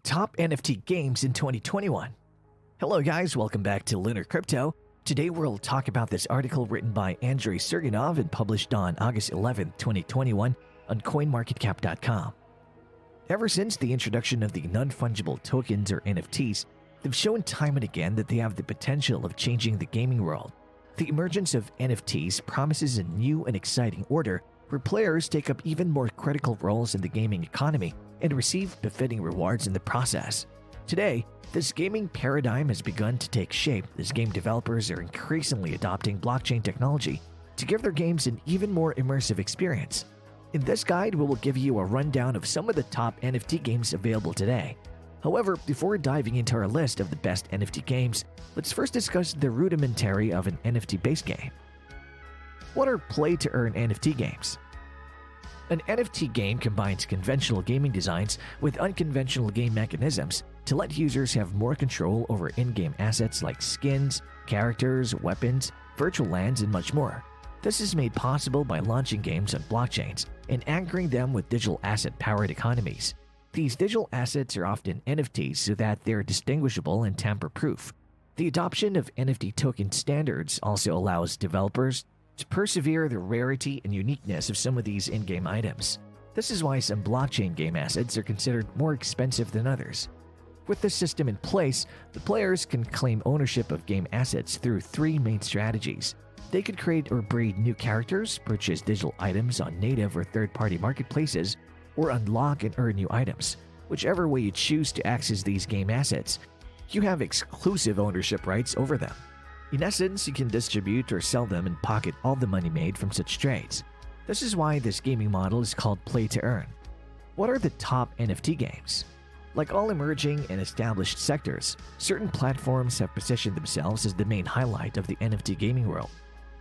Top NFT games in 2021. Hello guys, welcome back to Lunar Crypto. Today we'll talk about this article written by Andrey Sergeenkov and published on August 11, 2021 on coinmarketcap.com. Ever since the introduction of the non-fungible tokens or NFTs, they've shown time and again that they have the potential of changing the gaming world. The emergence of NFTs promises a new and exciting order where players take up even more critical roles in the gaming economy and receive befitting rewards in the process. Today, this gaming paradigm has begun to take shape as game developers are increasingly adopting blockchain technology to give their games an even more immersive experience. In this guide, we will give you a rundown of some of the top NFT games available today. However, before diving into our list of the best NFT games, let's first discuss the rudimentary of an NFT-based game. What are play-to-earn NFT games? An NFT game combines conventional gaming designs with unconventional game mechanisms to let users have more control over in-game assets like skins, characters, weapons, virtual lands, and much more. This is made possible by launching games on blockchains and anchoring them with digital asset-powered economies. These digital assets are often NFTs so that they're distinguishable and tamper-proof. The adoption of NFT token standards also allows developers to persevere the rarity and uniqueness of some of these in-game items. This is why some blockchain game assets are considered more expensive than others. With this system in place, the players can claim ownership of game assets through three main strategies. They could create or breed new characters, purchase digital items on native or third-party marketplaces, or unlock and earn new items. Whichever way you choose to access these game assets, you have exclusive ownership rights over them. In essence, you can distribute or sell them and pocket all the money made from such trades. This is why this gaming model is called play-to-earn. What are the top NFT games? Like all emerging and established sectors, certain platforms have positioned themselves as the main highlight of the NFT gaming world.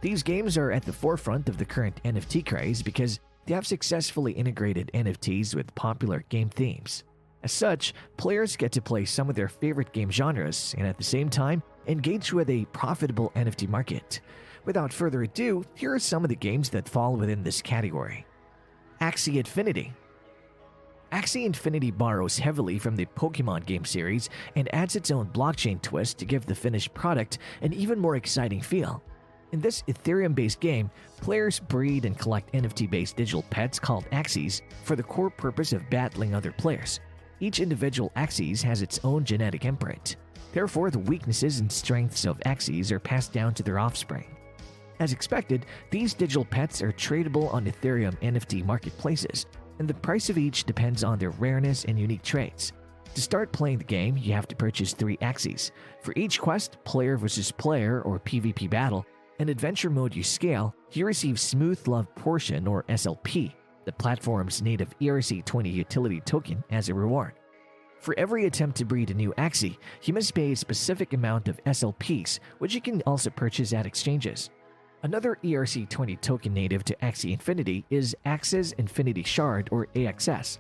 These games are at the forefront of the current NFT craze because they have successfully integrated NFTs with popular game themes. As such, players get to play some of their favorite game genres and at the same time engage with a profitable NFT market. Without further ado, here are some of the games that fall within this category. Axi Infinity. Axi Infinity borrows heavily from the Pokemon game series and adds its own blockchain twist to give the finished product an even more exciting feel. In this Ethereum-based game, players breed and collect NFT-based digital pets called Axis for the core purpose of battling other players. Each individual Axis has its own genetic imprint. Therefore, the weaknesses and strengths of Axis are passed down to their offspring. As expected, these digital pets are tradable on Ethereum NFT marketplaces, and the price of each depends on their rareness and unique traits. To start playing the game, you have to purchase 3 Axis. For each quest, player versus player or PvP battle, and adventure mode you scale, you receive Smooth Love Portion or SLP, the platform's native ERC20 utility token, as a reward. For every attempt to breed a new Axi, you must pay a specific amount of SLPs, which you can also purchase at exchanges. Another ERC20 token native to Axi Infinity is Axis Infinity Shard or AXS,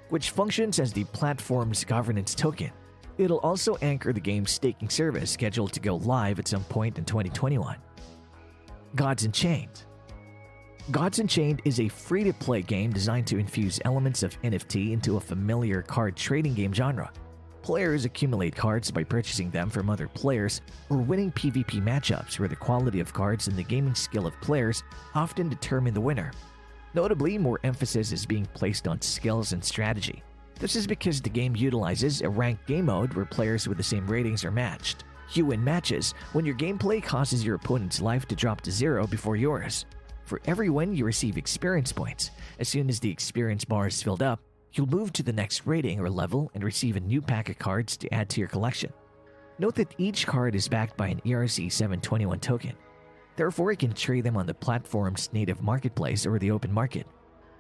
which functions as the platform's governance token. It'll also anchor the game's staking service scheduled to go live at some point in 2021. Gods Unchained. Gods Unchained is a free-to-play game designed to infuse elements of NFT into a familiar card trading game genre. Players accumulate cards by purchasing them from other players or winning PvP matchups where the quality of cards and the gaming skill of players often determine the winner. Notably, more emphasis is being placed on skills and strategy. This is because the game utilizes a ranked game mode where players with the same ratings are matched. You win matches when your gameplay causes your opponent's life to drop to 0 before yours. For every win, you receive experience points. As soon as the experience bar is filled up, you'll move to the next rating or level and receive a new pack of cards to add to your collection. Note that each card is backed by an ERC721 token. Therefore, you can trade them on the platform's native marketplace or the open market.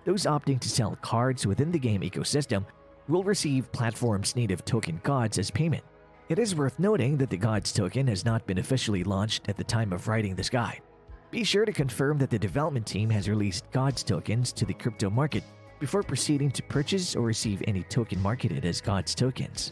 Those opting to sell cards within the game ecosystem will receive platform's native token gods as payment. It is worth noting that the gods token has not been officially launched at the time of writing this guide. Be sure to confirm that the development team has released gods tokens to the crypto market before proceeding to purchase or receive any token marketed as gods tokens.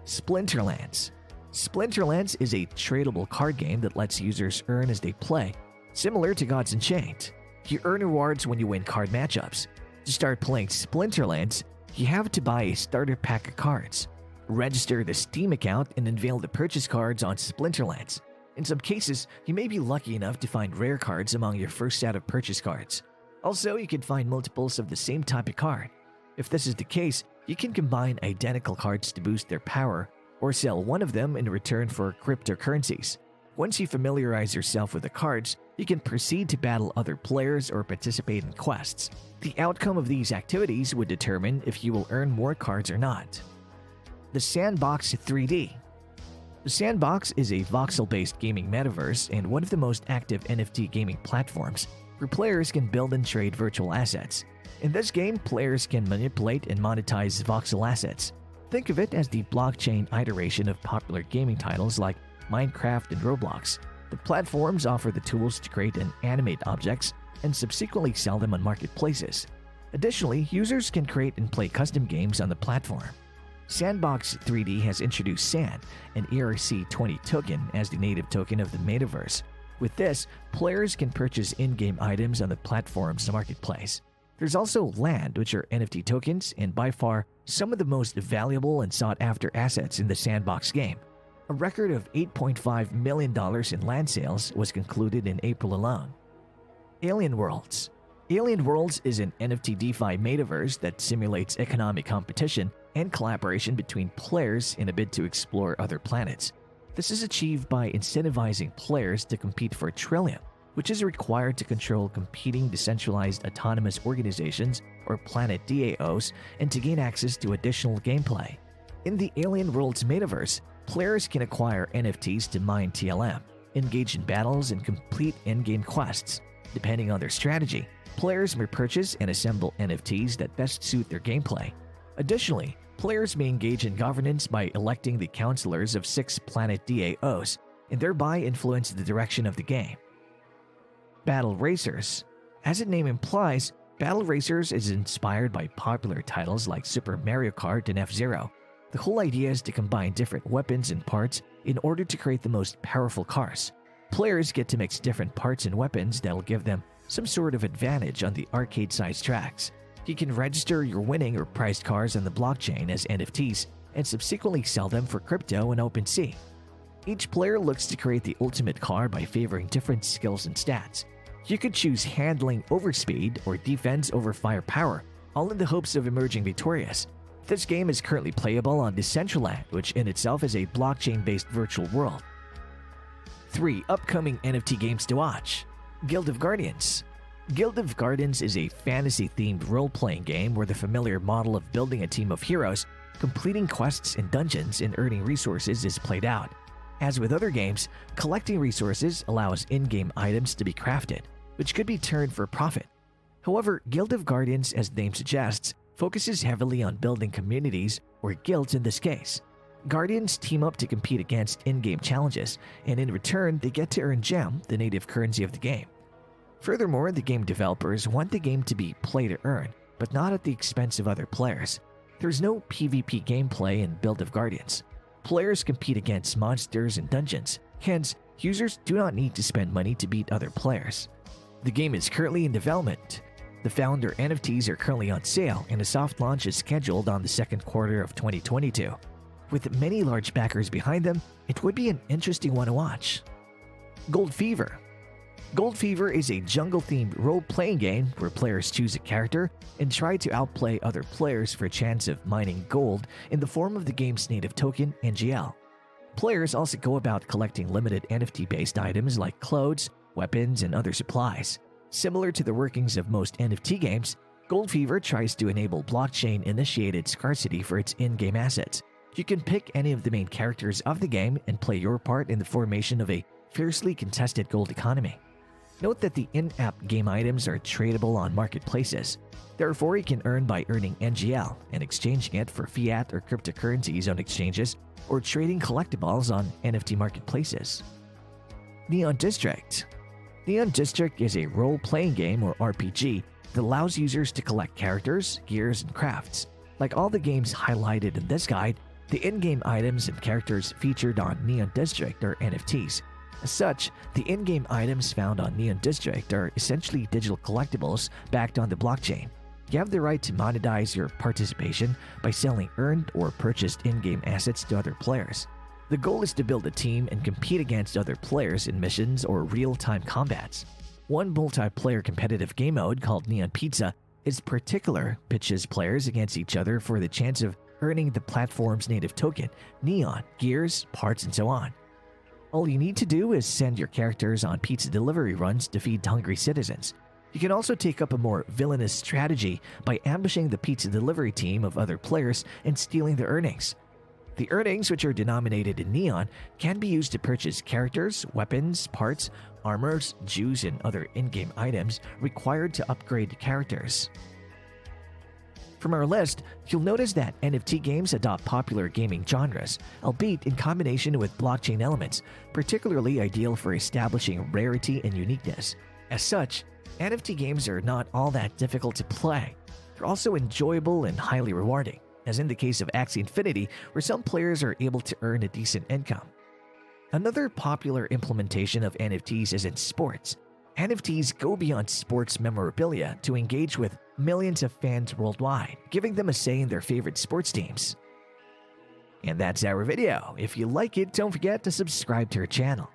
Splinterlands. Splinterlands is a tradable card game that lets users earn as they play, similar to Gods Unchained. You earn rewards when you win card matchups. To start playing Splinterlands, you have to buy a starter pack of cards. Register the Steam account and unveil the purchase cards on Splinterlands. In some cases, you may be lucky enough to find rare cards among your first set of purchase cards. Also, you can find multiples of the same type of card. If this is the case, you can combine identical cards to boost their power or sell one of them in return for cryptocurrencies. Once you familiarize yourself with the cards, you can proceed to battle other players or participate in quests. The outcome of these activities would determine if you will earn more cards or not. The Sandbox 3D. The Sandbox is a voxel-based gaming metaverse and one of the most active NFT gaming platforms where players can build and trade virtual assets. In this game, players can manipulate and monetize voxel assets. Think of it as the blockchain iteration of popular gaming titles like Minecraft and Roblox. The platforms offer the tools to create and animate objects and subsequently sell them on marketplaces. Additionally, users can create and play custom games on the platform. Sandbox 3D has introduced SAN, an ERC20 token, as the native token of the metaverse. With this, players can purchase in-game items on the platform's marketplace. There's also land, which are NFT tokens and by far some of the most valuable and sought-after assets in the Sandbox game. A record of $8.5 million in land sales was concluded in April alone. Alien Worlds. Alien Worlds is an NFT DeFi metaverse that simulates economic competition and collaboration between players in a bid to explore other planets. This is achieved by incentivizing players to compete for Trillium, which is required to control competing decentralized autonomous organizations or planet DAOs and to gain access to additional gameplay. In the Alien Worlds metaverse, players can acquire NFTs to mine TLM, engage in battles, and complete in-game quests. Depending on their strategy, players may purchase and assemble NFTs that best suit their gameplay. Additionally, players may engage in governance by electing the counselors of 6 planet DAOs and thereby influence the direction of the game. Battle Racers. As its name implies, Battle Racers is inspired by popular titles like Super Mario Kart and F-Zero. The whole idea is to combine different weapons and parts in order to create the most powerful cars. Players get to mix different parts and weapons that will give them some sort of advantage on the arcade-sized tracks. You can register your winning or prized cars on the blockchain as NFTs and subsequently sell them for crypto and OpenSea. Each player looks to create the ultimate car by favoring different skills and stats. You could choose handling over speed or defense over firepower, all in the hopes of emerging victorious. This game is currently playable on Decentraland, which in itself is a blockchain-based virtual world. 3 upcoming NFT games to watch. Guild of Guardians. Guild of Guardians is a fantasy-themed role-playing game where the familiar model of building a team of heroes, completing quests in dungeons, and earning resources is played out. As with other games, collecting resources allows in-game items to be crafted, which could be turned for profit. However, Guild of Guardians, as the name suggests, focuses heavily on building communities, or guilds in this case. Guardians team up to compete against in-game challenges, and in return, they get to earn Gem, the native currency of the game. Furthermore, the game developers want the game to be play-to-earn, but not at the expense of other players. There's no PvP gameplay in Guild of Guardians. Players compete against monsters and dungeons, hence, users do not need to spend money to beat other players. The game is currently in development. The founder NFTs are currently on sale, and a soft launch is scheduled on the second quarter of 2022. With many large backers behind them, it would be an interesting one to watch. Gold Fever. Gold Fever is a jungle-themed role-playing game where players choose a character and try to outplay other players for a chance of mining gold in the form of the game's native token, NGL. Players also go about collecting limited NFT-based items like clothes, weapons, and other supplies. Similar to the workings of most NFT games, Gold Fever tries to enable blockchain-initiated scarcity for its in-game assets. You can pick any of the main characters of the game and play your part in the formation of a fiercely contested gold economy. Note that the in-app game items are tradable on marketplaces. Therefore, you can earn by earning NGL and exchanging it for fiat or cryptocurrencies on exchanges or trading collectibles on NFT marketplaces. Neon District. Neon District is a role-playing game or RPG that allows users to collect characters, gears, and crafts. Like all the games highlighted in this guide, the in-game items and characters featured on Neon District are NFTs. As such, the in-game items found on Neon District are essentially digital collectibles backed on the blockchain. You have the right to monetize your participation by selling earned or purchased in-game assets to other players. The goal is to build a team and compete against other players in missions or real-time combats. One multiplayer competitive game mode called Neon Pizza is particular, pitches players against each other for the chance of earning the platform's native token, Neon, gears, parts, and so on. All you need to do is send your characters on pizza delivery runs to feed hungry citizens. You can also take up a more villainous strategy by ambushing the pizza delivery team of other players and stealing their earnings. The earnings, which are denominated in Neon, can be used to purchase characters, weapons, parts, armors, juice, and other in-game items required to upgrade characters. From our list, you'll notice that NFT games adopt popular gaming genres, albeit in combination with blockchain elements, particularly ideal for establishing rarity and uniqueness. As such, NFT games are not all that difficult to play. They're also enjoyable and highly rewarding, as in the case of Axi Infinity, where some players are able to earn a decent income. Another popular implementation of NFTs is in sports. NFTs go beyond sports memorabilia to engage with millions of fans worldwide, giving them a say in their favorite sports teams. And that's our video. If you like it, don't forget to subscribe to our channel.